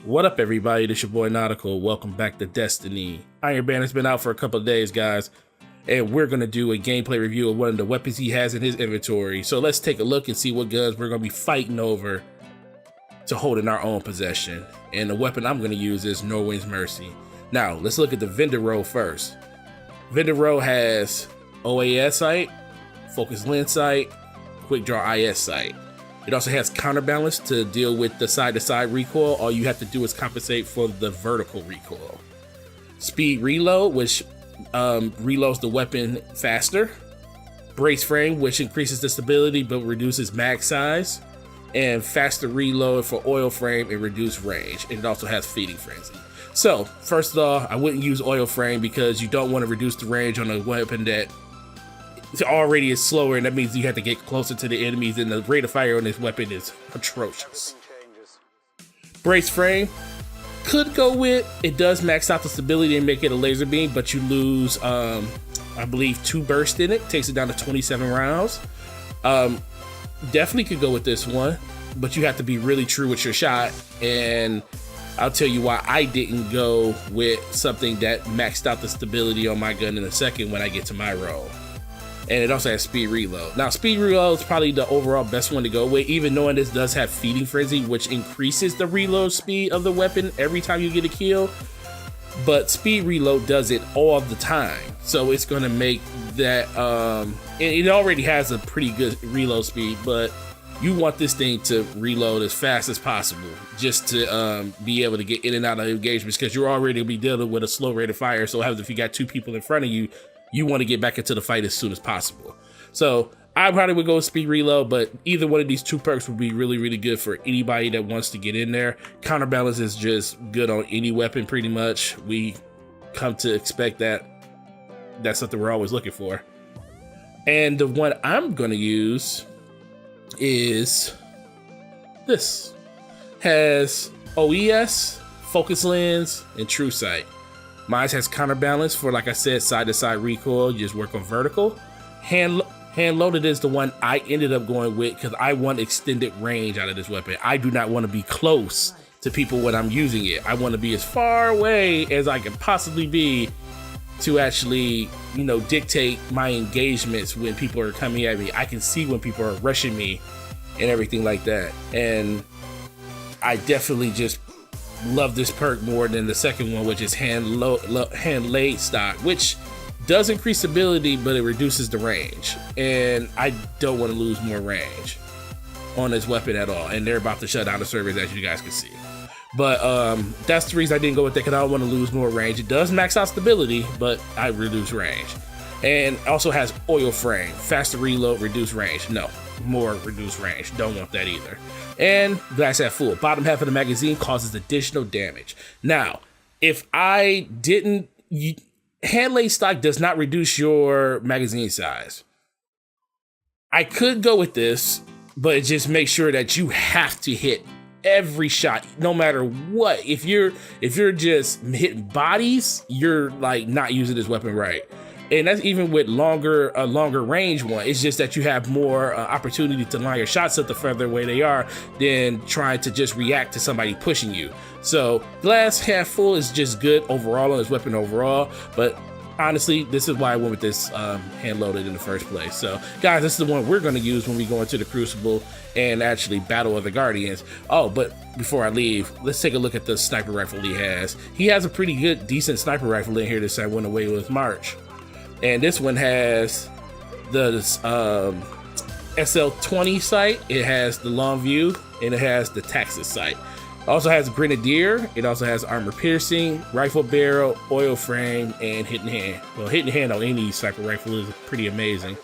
What up, everybody? This your boy Nautical. Welcome back to Destiny. Iron Banner's been out for a couple of days, guys, and we're going to do a gameplay review of one of the weapons he has in his inventory. So let's take a look and see what guns we're going to be fighting over to hold in our own possession. And the weapon I'm going to use is Nirwen's Mercy. Now, let's look at the vendor row first. Vendor row has OAS sight, focus lens sight, quick draw IS sight. It also has counterbalance to deal with the side-to-side recoil. All you have to do is compensate for the vertical recoil. Speed reload, which reloads the weapon faster. Brace frame, which increases the stability but reduces mag size. And faster reload for oil frame and reduced range. And it also has feeding frenzy. So, first of all, I wouldn't use oil frame because you don't want to reduce the range on a weapon that already is slower, and that means you have to get closer to the enemies, and the rate of fire on this weapon is atrocious. Brace frame could go with, it does max out the stability and make it a laser beam, but you lose I believe 2 bursts in it, takes it down to 27 rounds. Definitely could go with this one, but you have to be really true with your shot, and I'll tell you why I didn't go with something that maxed out the stability on my gun in a second when I get to my roll. And it also has speed reload. Now, speed reload is probably the overall best one to go with, even knowing this does have feeding frenzy, which increases the reload speed of the weapon every time you get a kill. But speed reload does it all the time, so it's going to make that it already has a pretty good reload speed, but you want this thing to reload as fast as possible just to be able to get in and out of engagements, because you're already going to be dealing with a slow rate of fire. So if you got 2 people in front of you, you want to get back into the fight as soon as possible. So I probably would go with speed reload, but either one of these 2 perks would be really, really good for anybody that wants to get in there. Counterbalance is just good on any weapon, pretty much. We come to expect that. That's something we're always looking for. And the one I'm going to use is this. Has OES, focus lens, and true sight. Mine has counterbalance for, like I said, side-to-side recoil. You just work on vertical. Hand loaded is the one I ended up going with because I want extended range out of this weapon. I do not want to be close to people when I'm using it. I want to be as far away as I can possibly be to actually, dictate my engagements when people are coming at me. I can see when people are rushing me and everything like that. And I definitely just love this perk more than the second one, which is hand laid stock, which does increase ability, but it reduces the range, and I don't want to lose more range on this weapon at all. And they're about to shut down the servers, as you guys can see. But that's the reason I didn't go with that, because I don't want to lose more range. It does max out stability, but I reduce range. And also has oil frame, faster reload, reduce range. No, more reduced range. Don't want that either. And glass half full. Bottom half of the magazine causes additional damage. Now, if I didn't, hand laid stock does not reduce your magazine size. I could go with this, but it just makes sure that you have to hit every shot, no matter what. If you're just hitting bodies, you're like not using this weapon right. And that's even with a longer range one. It's just that you have more opportunity to line your shots up the further away they are than trying to just react to somebody pushing you. So glass half full is just good overall on this weapon overall. But honestly, this is why I went with this hand loaded in the first place. So guys, this is the one we're going to use when we go into the Crucible and actually battle other Guardians. Oh, but before I leave, let's take a look at the sniper rifle he has. He has a pretty good, decent sniper rifle in here this time, went away with March. And this one has the SL20 sight, it has the long view, and it has the Texas sight. Also has Grenadier, it also has armor piercing, rifle barrel, oil frame, and hidden hand. Well, hidden hand on any sniper rifle is pretty amazing,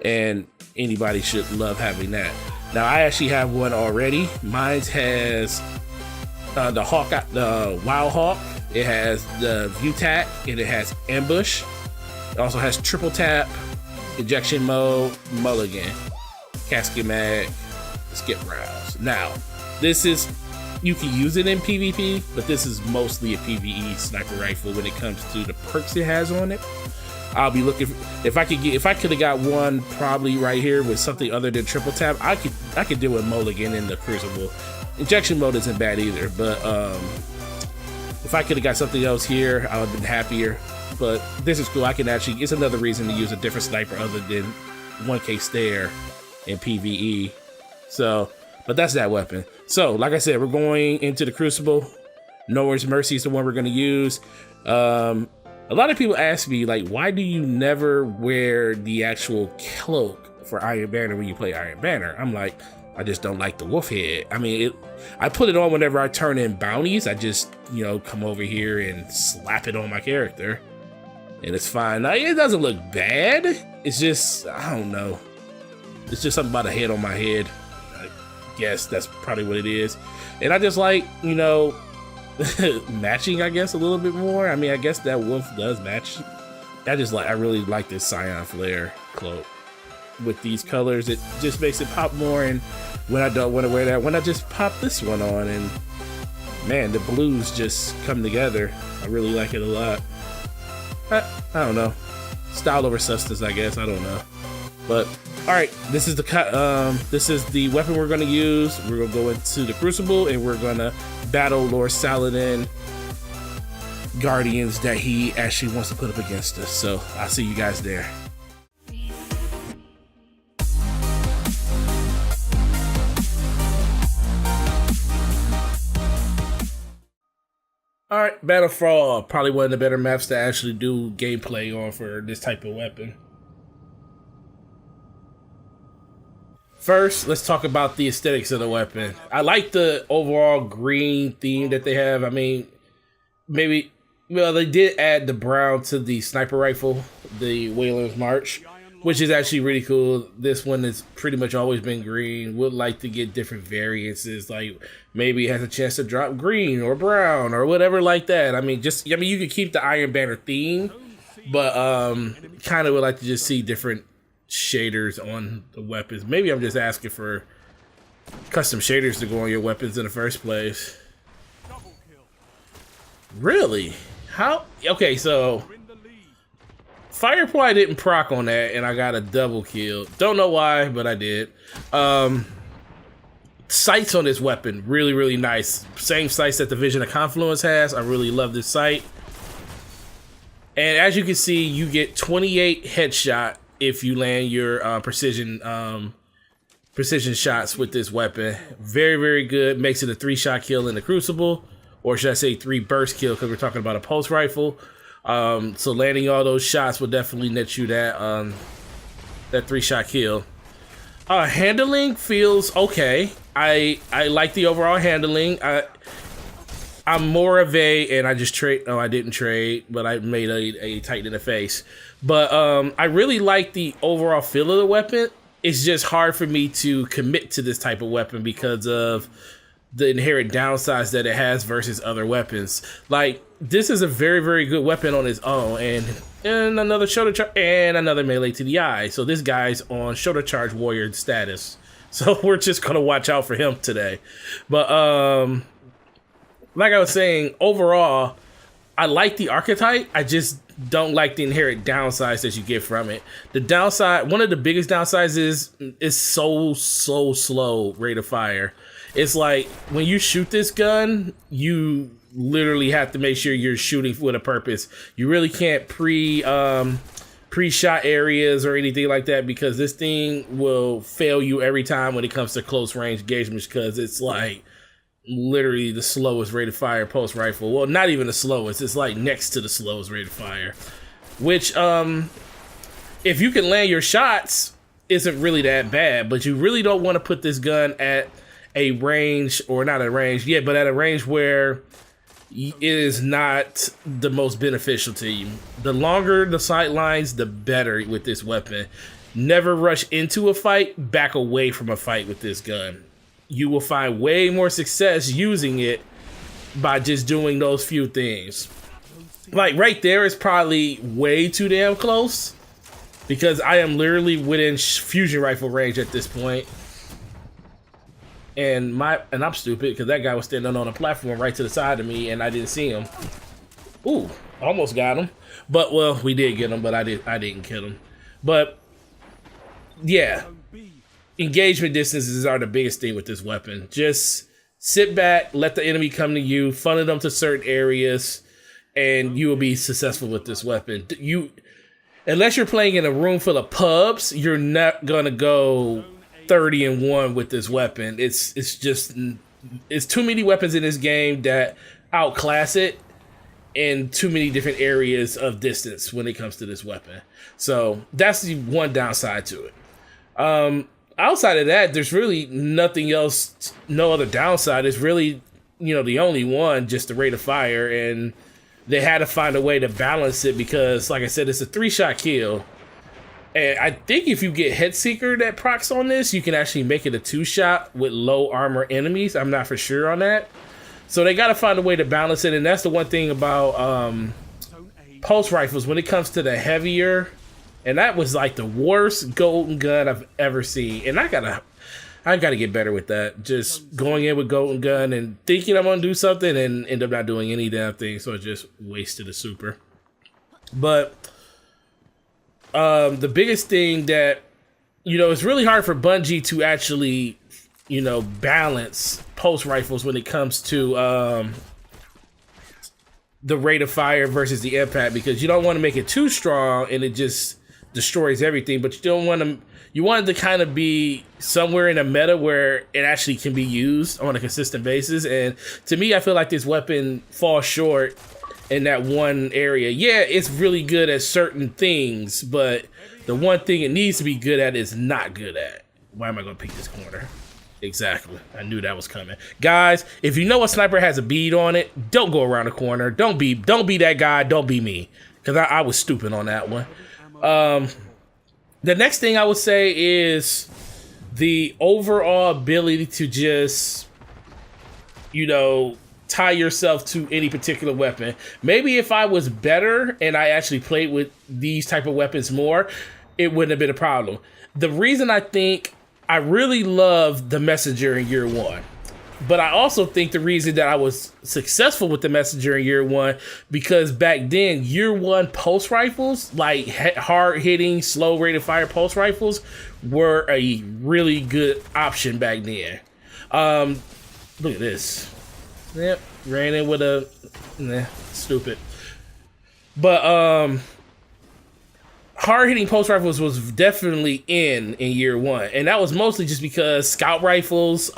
and anybody should love having that. Now, I actually have one already. Mine has the Wild Hawk, it has the View Tac, and it has Ambush. It also has triple tap, ejection mode, mulligan, casket mag, skip rounds. Now, you can use it in PvP, but this is mostly a PvE sniper rifle when it comes to the perks it has on it. I'll be looking if I could have got one probably right here with something other than triple tap. I could do a mulligan in the Crucible. Injection mode isn't bad either, but if I could have got something else here, I would have been happier. But this is cool. I can actually, it's another reason to use a different sniper other than 1K stare and PvE. So, but that's that weapon. So, like I said, we're going into the Crucible. Nowhere's Mercy is the one we're going to use. A lot of people ask me, like, why do you never wear the actual cloak for Iron Banner when you play Iron Banner? I'm like, I just don't like the wolf head. I mean, I put it on whenever I turn in bounties. I just, you know, come over here and slap it on my character. And it's fine. Now, it doesn't look bad. It's just, I don't know. It's just something about a head on my head. I guess that's probably what it is. And I just like, you know, matching, I guess, a little bit more. I mean, I guess that wolf does match. I really like this Cyan Flare cloak. With these colors, it just makes it pop more. And when I don't want to wear that, when I just pop this one on, and man, the blues just come together. I really like it a lot. I don't know, style over substance, I guess. I don't know, but all right, this is the weapon we're going to use. We're going to go into the Crucible and we're going to battle Lord Saladin guardians that he actually wants to put up against us. So I'll see you guys there. All right, Battle Fraud, probably one of the better maps to actually do gameplay on for this type of weapon. First, let's talk about the aesthetics of the weapon. I like the overall green theme that they have. I mean, maybe, well, they did add the brown to the sniper rifle, the Whaler's March, which is actually really cool. This one has pretty much always been green. Would like to get different variances, like maybe it has a chance to drop green or brown or whatever like that. I mean, you could keep the Iron Banner theme, but kind of would like to just see different shaders on the weapons. Maybe I'm just asking for custom shaders to go on your weapons in the first place. Really? How? Okay, so Firefly didn't proc on that, and I got a double kill. Don't know why, but I did. Sights on this weapon, really, really nice. Same sights that the Vision of Confluence has. I really love this sight. And as you can see, you get 28 headshot if you land your precision shots with this weapon. Very, very good. Makes it a 3-shot kill in the Crucible, or should I say 3 burst kill, because we're talking about a pulse rifle. So landing all those shots will definitely net you that 3-shot kill. Handling feels okay. I like the overall handling. I'm more of a, and I just trade. No, I didn't trade, but I made a tight in the face. But I really like the overall feel of the weapon. It's just hard for me to commit to this type of weapon because of the inherent downsides that it has versus other weapons. Like, this is a very, very good weapon on its own, and another shoulder charge and another melee to the eye. So this guy's on shoulder charge warrior status. So we're just gonna watch out for him today. But like I was saying, overall, I like the archetype. I just don't like the inherent downsides that you get from it. The downside, one of the biggest downsides is so slow rate of fire. It's like when you shoot this gun, you literally have to make sure you're shooting with a purpose. You really can't pre-shot areas or anything like that, because this thing will fail you every time when it comes to close range engagements, because it's like literally the slowest rate of fire pulse rifle. Well, not even the slowest. It's like next to the slowest rate of fire, which if you can land your shots, isn't really that bad. But you really don't want to put this gun at a range, or not a range yet, but at a range where it is not the most beneficial to you. The longer the sight lines, the better with this weapon. Never rush into a fight, back away from a fight with this gun. You will find way more success using it by just doing those few things. Like right there is probably way too damn close, because I am literally within fusion rifle range at this point. And I'm stupid, because that guy was standing on a platform right to the side of me and I didn't see him. Ooh, almost got him. But, well, we did get him, but I didn't kill him. But yeah, engagement distances are the biggest thing with this weapon. Just Sit back, let the enemy come to you, funnel them to certain areas, and you will be successful with this weapon. Unless you're playing in a room full of pubs, you're not gonna go 30-1 with this weapon. It's too many weapons in this game that outclass it in too many different areas of distance when it comes to this weapon. So that's the one downside to it. Outside of that, there's really nothing else, no other downside. It's really, the only one, just the rate of fire, and they had to find a way to balance it because, like I said, it's a 3-shot kill. And I think if you get Headseeker that procs on this, you can actually make it a 2-shot with low armor enemies. I'm not for sure on that. So they got to find a way to balance it, and that's the one thing about pulse rifles when it comes to the heavier. And that was like the worst golden gun I've ever seen. And I gotta get better with that. Just going in with golden gun and thinking I'm gonna do something and end up not doing any damn thing. So I just wasted a super. But the biggest thing that, it's really hard for Bungie to actually, balance pulse rifles when it comes to the rate of fire versus the impact, because you don't want to make it too strong and it just destroys everything, but you want it to kind of be somewhere in a meta where it actually can be used on a consistent basis. And to me, I feel like this weapon falls short in that one area. Yeah, it's really good at certain things, but the one thing it needs to be good at is not good at. Why am I gonna pick this corner? Exactly. I knew that was coming. Guys, if you know a sniper has a bead on it, don't go around the corner. Don't be that guy. Don't be me. Because I was stupid on that one. The next thing I would say is the overall ability to just, tie yourself to any particular weapon. Maybe if I was better and I actually played with these type of weapons more, it wouldn't have been a problem. The reason I think I really love the Messenger in year one, but I also think the reason that I was successful with the Messenger in year one, because back then, year one pulse rifles, like hard-hitting, slow rate of fire pulse rifles, were a really good option back then. Look at this. Yep, ran in with a... stupid. But, hard-hitting pulse rifles was definitely in year one. And that was mostly just because scout rifles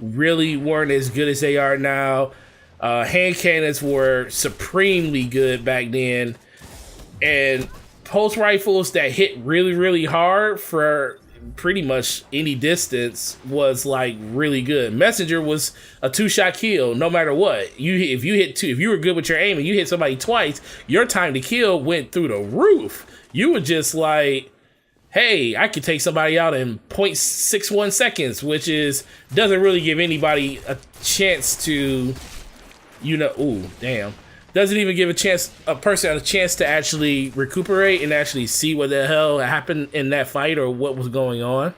really weren't as good as they are now. Hand cannons were supremely good back then. And pulse rifles that hit really, really hard for pretty much any distance was like really good. Messenger was a 2-shot kill no matter what. If you were good with your aim and you hit somebody twice, your time to kill went through the roof. You were just like, hey, I could take somebody out in 0.61 seconds, which doesn't really give anybody a chance to, ooh, damn. Doesn't even give a person a chance to actually recuperate and actually see what the hell happened in that fight or what was going on.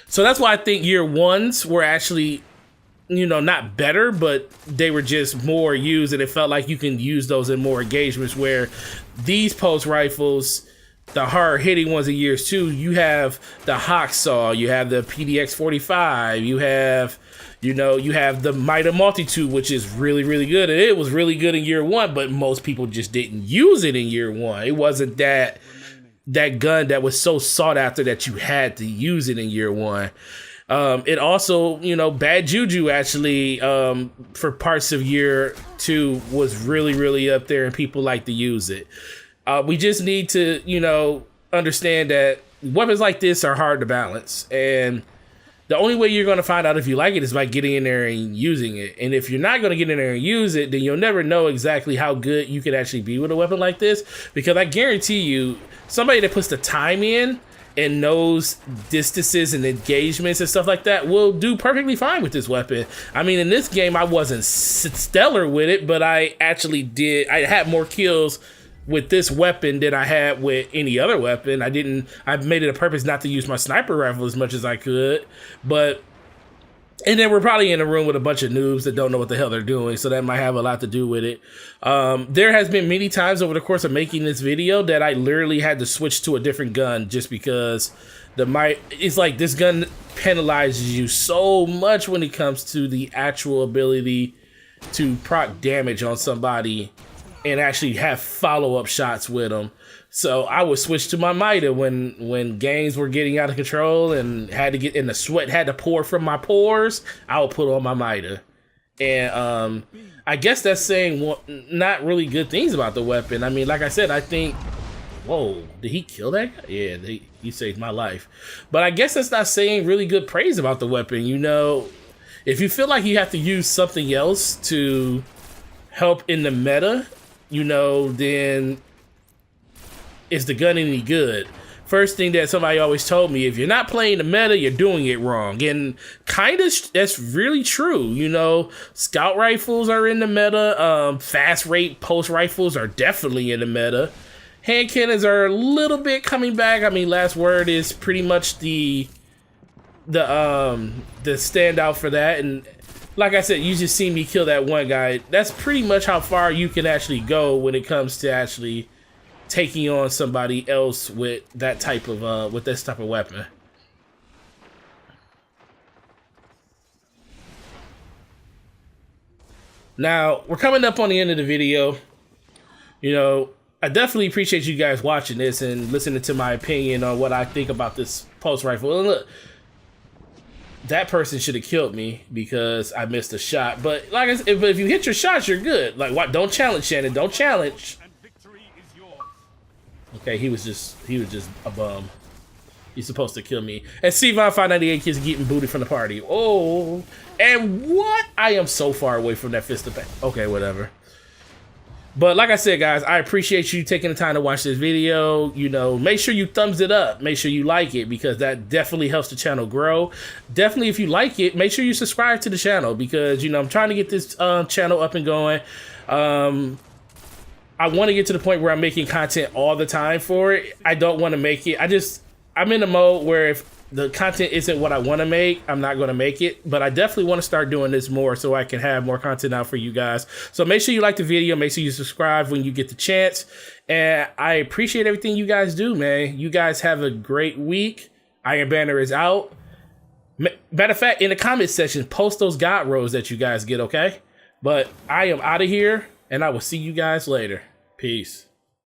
So that's why I think year ones were actually, not better, but they were just more used, and it felt like you can use those in more engagements, where these pulse rifles, the hard-hitting ones in years two, you have the Hawksaw, you have the PDX 45, you have the Mitre Multitude, which is really, really good. And it was really good in year one, but most people just didn't use it in year one. It wasn't that gun that was so sought after that you had to use it in year one. It also, Bad Juju actually, for parts of year two was really, really up there and people like to use it. We just need to, understand that weapons like this are hard to balance. And the only way you're going to find out if you like it is by getting in there and using it. And if you're not going to get in there and use it, then you'll never know exactly how good you could actually be with a weapon like this. Because I guarantee you, somebody that puts the time in and knows distances and engagements and stuff like that will do perfectly fine with this weapon. I mean, in this game, I wasn't stellar with it, but I actually did. I had more kills with this weapon than I had with any other weapon. I made it a purpose not to use my sniper rifle as much as I could, and then we're probably in a room with a bunch of noobs that don't know what the hell they're doing, so that might have a lot to do with it. There has been many times over the course of making this video that I literally had to switch to a different gun just because it's like this gun penalizes you so much when it comes to the actual ability to proc damage on somebody and actually have follow-up shots with them. So I would switch to my Mida when games were getting out of control and had to get in the sweat, had to pour from my pores. I would put on my Mida. And I guess that's saying not really good things about the weapon. I mean, like I said, I think, whoa, did he kill that guy? Yeah, he saved my life. But I guess that's not saying really good praise about the weapon. You know, if you feel like you have to use something else to help in the meta, you know, then is the gun any good? First thing that somebody always told me, if you're not playing the meta, you're doing it wrong. And kind of, that's really true. You know, scout rifles are in the meta. Fast rate pulse rifles are definitely in the meta. Hand cannons are a little bit coming back. I mean, last word is pretty much the standout for that. And like I said, you just see me kill that one guy. That's pretty much how far you can actually go when it comes to actually taking on somebody else with that type of with this type of weapon. Now we're coming up on the end of the video. You know, I definitely appreciate you guys watching this and listening to my opinion on what I think about this pulse rifle. And look, that person should have killed me because I missed a shot. But like I said, but if you hit your shots, you're good. Like, what? Don't challenge, Shannon. Don't challenge. Okay, he was just a bum. He's supposed to kill me. And C-Von598 kids getting booted from the party. Oh, and what? I am so far away from that fist of pain. Okay, whatever. But like I said, guys, I appreciate you taking the time to watch this video. You know, make sure you thumbs it up. Make sure you like it because that definitely helps the channel grow. Definitely, if you like it, make sure you subscribe to the channel because, you know, I'm trying to get this channel up and going. I want to get to the point where I'm making content all the time for it. I don't want to make it. I'm in a mode where if the content isn't what I want to make, I'm not going to make it. But I definitely want to start doing this more so I can have more content out for you guys. So make sure you like the video. Make sure you subscribe when you get the chance. And I appreciate everything you guys do, man. You guys have a great week. Iron Banner is out. Matter of fact, in the comment section, post those God rolls that you guys get, okay? But I am out of here, and I will see you guys later. Peace.